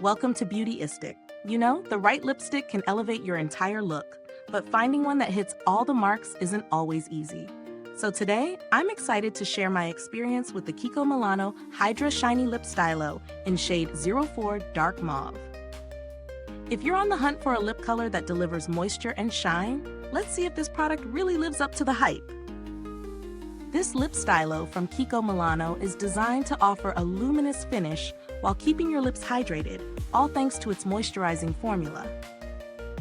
Welcome to Beautyistic. You know, the right lipstick can elevate your entire look, but finding one that hits all the marks isn't always easy. So today, I'm excited to share my experience with the Kiko Milano Hydra Shiny Lip Stylo in shade 04 Dark Mauve. If you're on the hunt for a lip color that delivers moisture and shine, let's see if this product really lives up to the hype. This lip stylo from Kiko Milano is designed to offer a luminous finish while keeping your lips hydrated, all thanks to its moisturizing formula.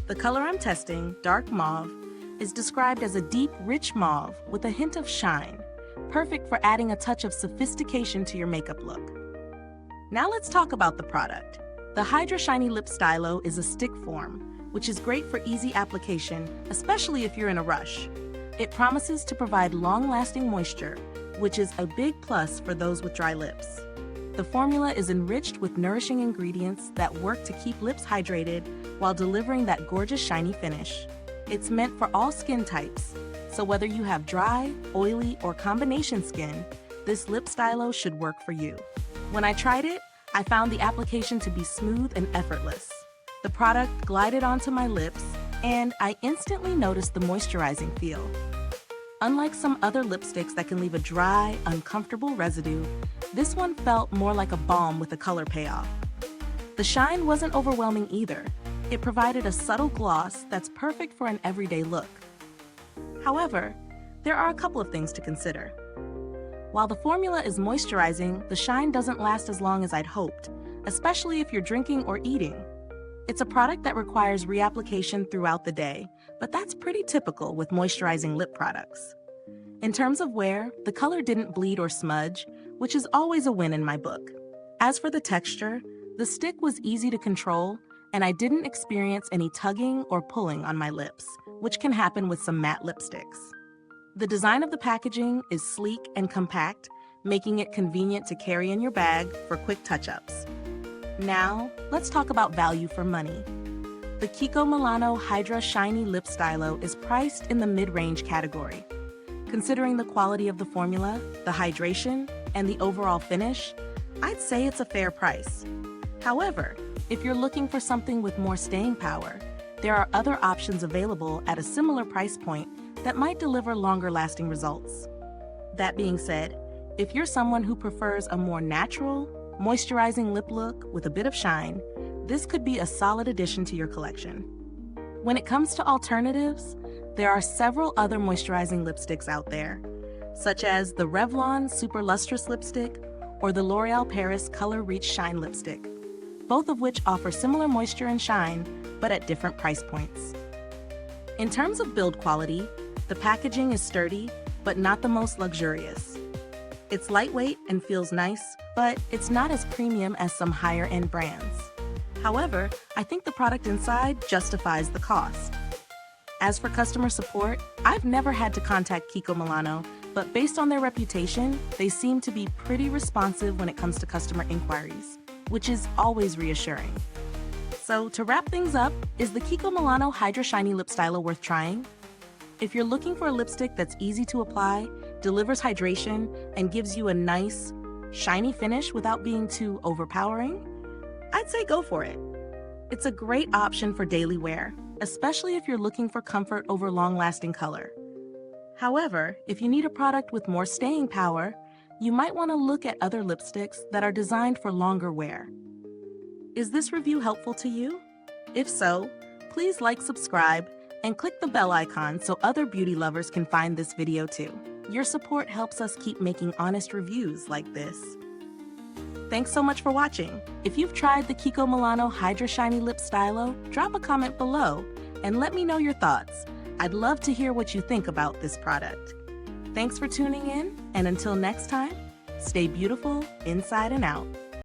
The color I'm testing, Dark Mauve, is described as a deep, rich mauve with a hint of shine, perfect for adding a touch of sophistication to your makeup look. Now let's talk about the product. The Hydra Shiny Lip Stylo is a stick form, which is great for easy application, especially if you're in a rush. It promises to provide long-lasting moisture, which is a big plus for those with dry lips. The formula is enriched with nourishing ingredients that work to keep lips hydrated while delivering that gorgeous shiny finish. It's meant for all skin types, so whether you have dry, oily, or combination skin, this lip stylo should work for you. When I tried it, I found the application to be smooth and effortless. The product glided onto my lips, and I instantly noticed the moisturizing feel. Unlike some other lipsticks that can leave a dry, uncomfortable residue, this one felt more like a balm with a color payoff. The shine wasn't overwhelming either. It provided a subtle gloss that's perfect for an everyday look. However, there are a couple of things to consider. While the formula is moisturizing, the shine doesn't last as long as I'd hoped, especially if you're drinking or eating. It's a product that requires reapplication throughout the day, but that's pretty typical with moisturizing lip products. In terms of wear, the color didn't bleed or smudge, which is always a win in my book. As for the texture, the stick was easy to control, and I didn't experience any tugging or pulling on my lips, which can happen with some matte lipsticks. The design of the packaging is sleek and compact, making it convenient to carry in your bag for quick touch-ups. Now, let's talk about value for money. The Kiko Milano Hydra Shiny Lip Stylo is priced in the mid-range category. Considering the quality of the formula, the hydration, and the overall finish, I'd say it's a fair price. However, if you're looking for something with more staying power, there are other options available at a similar price point that might deliver longer-lasting results. That being said, if you're someone who prefers a more natural, moisturizing lip look with a bit of shine, this could be a solid addition to your collection. When it comes to alternatives, there are several other moisturizing lipsticks out there, such as the Revlon Super Lustrous Lipstick or the L'Oreal Paris Color Reach Shine Lipstick, both of which offer similar moisture and shine, but at different price points. In terms of build quality, the packaging is sturdy, but not the most luxurious. It's lightweight and feels nice, but it's not as premium as some higher-end brands. However, I think the product inside justifies the cost. As for customer support, I've never had to contact Kiko Milano, but based on their reputation, they seem to be pretty responsive when it comes to customer inquiries, which is always reassuring. So to wrap things up, is the Kiko Milano Hydra Shiny Lip Stylo worth trying? If you're looking for a lipstick that's easy to apply, delivers hydration, and gives you a nice, shiny finish without being too overpowering, I'd say go for it. It's a great option for daily wear, especially if you're looking for comfort over long-lasting color. However, if you need a product with more staying power, you might want to look at other lipsticks that are designed for longer wear. Is this review helpful to you? If so, please like, subscribe, and click the bell icon so other beauty lovers can find this video too. Your support helps us keep making honest reviews like this. Thanks so much for watching. If you've tried the Kiko Milano Hydra Shiny Lip Stylo, drop a comment below and let me know your thoughts. I'd love to hear what you think about this product. Thanks for tuning in, and until next time, stay beautiful inside and out.